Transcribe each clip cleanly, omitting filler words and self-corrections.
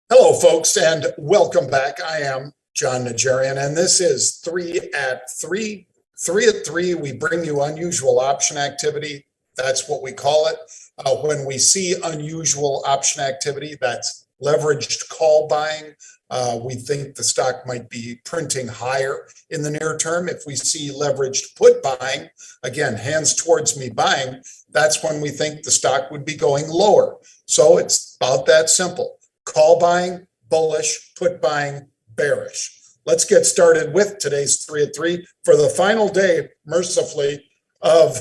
Hello, folks, and welcome back. I am Jon Najarian, and this is 3 at 3. 3 at 3, we bring you unusual option activity. That's what we call it. When we see unusual option activity, that's leveraged call buying. We think the stock might be printing higher in the near term. If we see leveraged put buying, again, hands towards me buying, that's when we think the stock would be going lower. So it's about that simple. Call buying, bullish, put buying, bearish. Let's get started with today's 3 at 3 for the final day, mercifully, of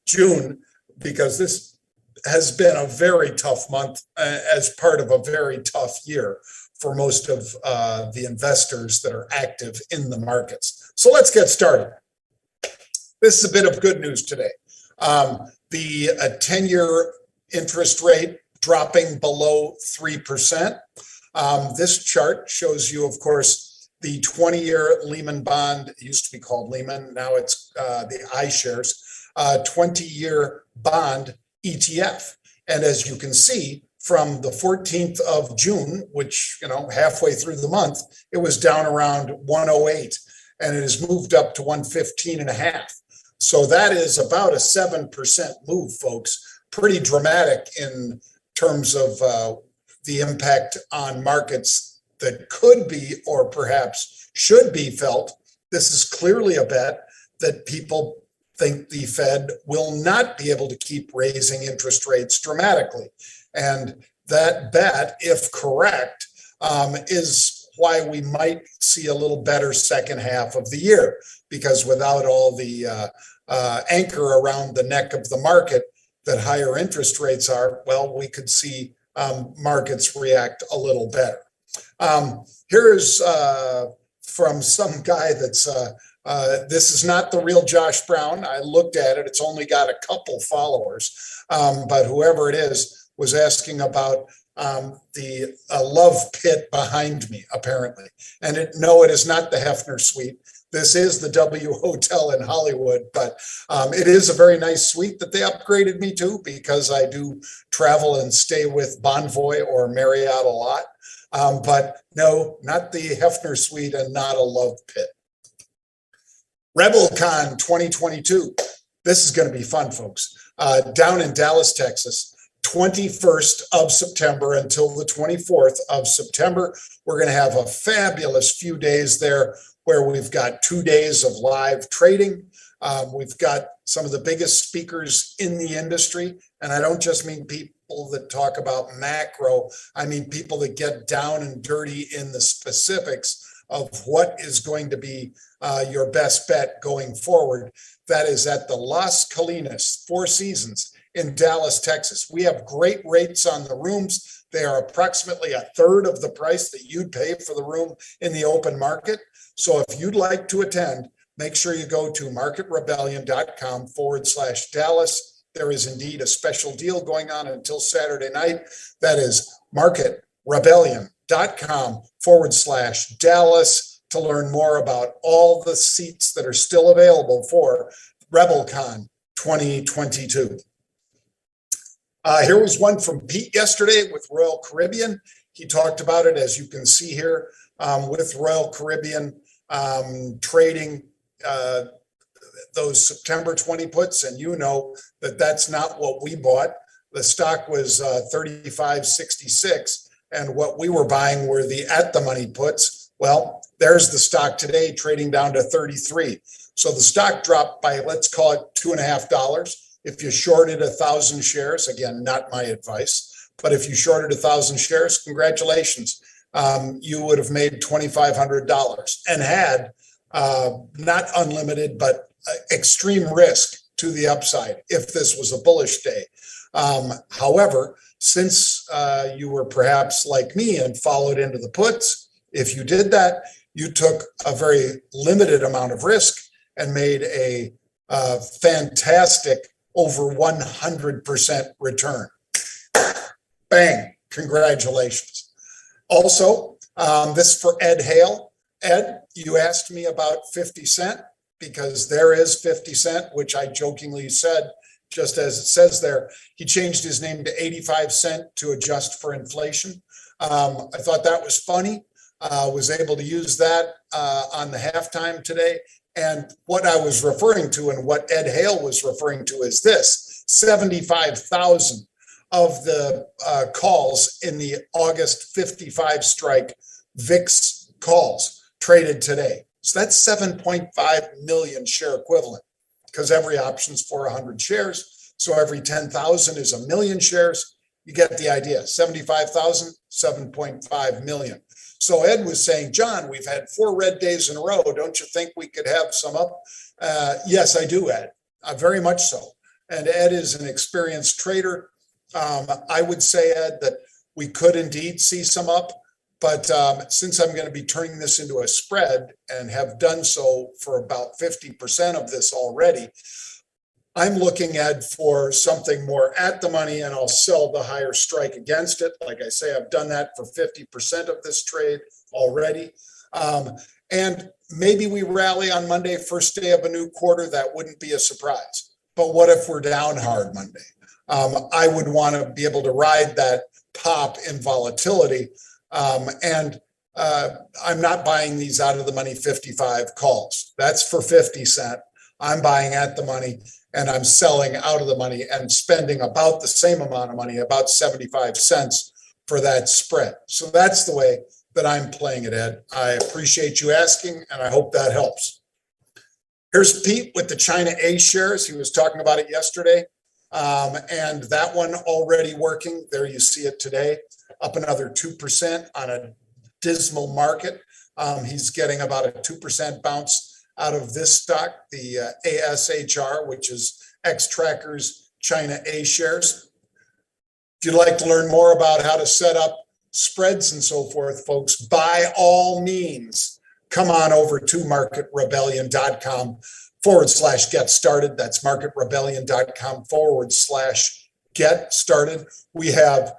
June, because this has been a very tough month as part of a very tough year for most of the investors that are active in the markets. So let's get started. This is a bit of good news today. The 10-year interest rate dropping below 3%. This chart shows you, of course, the 20-year Lehman bond. It used to be called Lehman. Now it's the iShares 20-year bond ETF. And as you can see, from the 14th of June, which, halfway through the month, it was down around 108, and it has moved up to 115.5. So that is about a 7% move, folks. Pretty dramatic in terms of the impact on markets that could be or perhaps should be felt. This is clearly a bet that people think the Fed will not be able to keep raising interest rates dramatically. And that bet, if correct, is why we might see a little better second half of the year, because without all the anchor around the neck of the market that higher interest rates are, well, we could see markets react a little better. Here's from some guy that's, this is not the real Josh Brown. I looked at it. It's only got a couple followers, but whoever it is was asking about the love pit behind me, apparently. And no, it is not the Hefner Suite. This is the W Hotel in Hollywood, but it is a very nice suite that they upgraded me to because I do travel and stay with Bonvoy or Marriott a lot. But no, not the Hefner Suite and not a love pit. RebelCon 2022. This is going to be fun, folks. Down in Dallas, Texas, 21st of September until the 24th of September. We're going to have a fabulous few days there where we've got 2 days of live trading. We've got some of the biggest speakers in the industry. And I don't just mean people that talk about macro. I mean people that get down and dirty in the specifics of what is going to be your best bet going forward. That is at the Las Colinas Four Seasons in Dallas, Texas. We have great rates on the rooms. They are approximately a third of the price that you'd pay for the room in the open market. So if you'd like to attend, make sure you go to marketrebellion.com/Dallas. There is indeed a special deal going on until Saturday night. That is marketrebellion.com/Dallas to learn more about all the seats that are still available for RebelCon 2022. Here was one from Pete yesterday with Royal Caribbean. He talked about it, as you can see here, with Royal Caribbean trading those September 20 puts, and you know that that's not what we bought. The stock was 35.66, and what we were buying were the at the money puts. Well, there's the stock today trading down to 33. So the stock dropped by, let's call it $2.50. If you shorted 1,000 shares, again, not my advice, but if you shorted 1,000 shares, congratulations. You would have made $2,500 and had not unlimited, but extreme risk to the upside if this was a bullish day. However, since you were perhaps like me and followed into the puts, if you did that, you took a very limited amount of risk and made a fantastic over 100% return. Bang, congratulations. Also, this is for Ed Hale. Ed, you asked me about 50 Cent because there is 50 Cent, which I jokingly said, just as it says there, he changed his name to 85 Cent to adjust for inflation. I thought that was funny. Was able to use that on the halftime today. And what I was referring to and what Ed Hale was referring to is this: 75,000 of the calls in the August 55 strike VIX calls traded today. So that's 7.5 million share equivalent, because every option's for 100 shares. So every 10,000 is a million shares. You get the idea. 75,000, 7.5 million. So Ed was saying, John, we've had 4 red days in a row. Don't you think we could have some up? Yes, I do, Ed. Very much so. And Ed is an experienced trader. I would say, Ed, that we could indeed see some up. But since I'm going to be turning this into a spread and have done so for about 50% of this already, I'm looking at for something more at the money, and I'll sell the higher strike against it. Like I say, I've done that for 50% of this trade already. And maybe we rally on Monday, first day of a new quarter. That wouldn't be a surprise. But what if we're down hard Monday? I would want to be able to ride that pop in volatility. And I'm not buying these out of the money 55 calls. That's for 50 cents. I'm buying at the money, and I'm selling out of the money and spending about the same amount of money, about 75 cents for that spread. So that's the way that I'm playing it, Ed. I appreciate you asking, and I hope that helps. Here's Pete with the China A shares. He was talking about it yesterday, and that one already working. There you see it today, up another 2% on a dismal market. He's getting about a 2% bounce out of this stock, the ASHR, which is X-Tracker's China A shares. If you'd like to learn more about how to set up spreads and so forth, folks, by all means, come on over to marketrebellion.com/get started. That's marketrebellion.com/get started. We have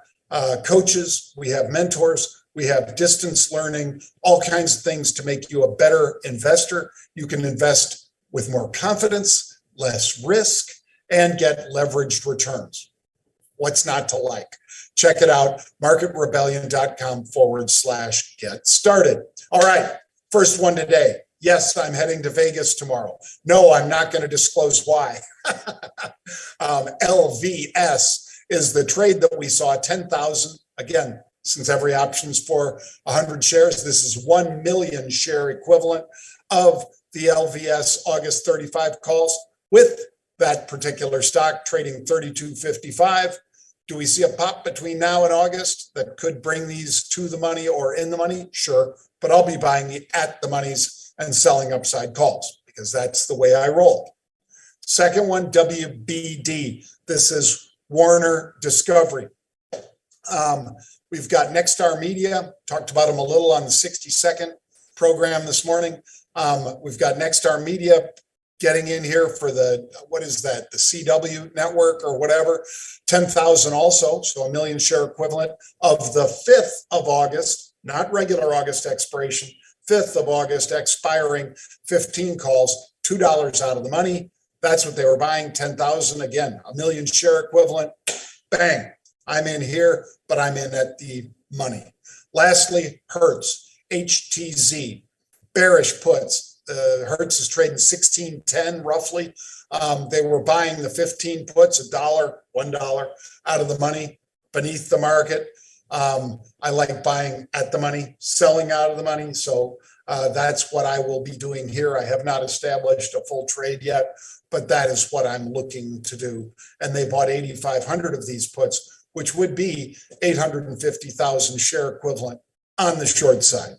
coaches, we have mentors, we have distance learning, all kinds of things to make you a better investor. You can invest with more confidence, less risk, and get leveraged returns. What's not to like? Check it out, marketrebellion.com/get started. All right, first one today. Yes, I'm heading to Vegas tomorrow. No, I'm not going to disclose why. LVS is the trade that we saw, 10,000. Again, since every option's for 100 shares, this is 1 million share equivalent of the LVS August 35 calls with that particular stock trading 32.55. Do we see a pop between now and August that could bring these to the money or in the money? Sure, but I'll be buying the at the monies and selling upside calls because that's the way I roll. Second one, WBD. This is Warner Discovery. We've got Nexstar Media, talked about them a little on the 60-second program this morning. We've got Nexstar Media getting in here for the, what is that, the CW network or whatever, 10,000 also, so a million share equivalent of the 5th of August, not regular August expiration, 5th of August expiring 15 calls, $2 out of the money. That's what they were buying, 10,000. Again, a million share equivalent, bang. I'm in here, but I'm in at the money. Lastly, Hertz, HTZ, bearish puts. Hertz is trading 16.10 roughly. They were buying the 15 puts, $1, $1 out of the money, beneath the market. I like buying at the money, selling out of the money. So that's what I will be doing here. I have not established a full trade yet, but that is what I'm looking to do. And they bought 8,500 of these puts, which would be 850,000 share equivalent on the short side.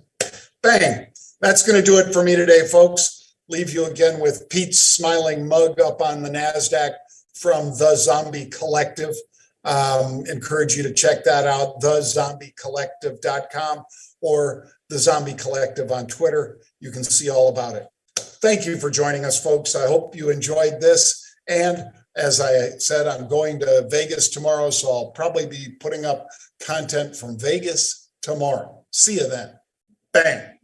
Bang. That's going to do it for me today, folks. Leave you again with Pete's smiling mug up on the NASDAQ from The Zombie Collective. Encourage you to check that out, thezombicollective.com or The Zombie Collective on Twitter. You can see all about it. Thank you for joining us, folks. I hope you enjoyed this. And as I said, I'm going to Vegas tomorrow, so I'll probably be putting up content from Vegas tomorrow. See you then. Bang.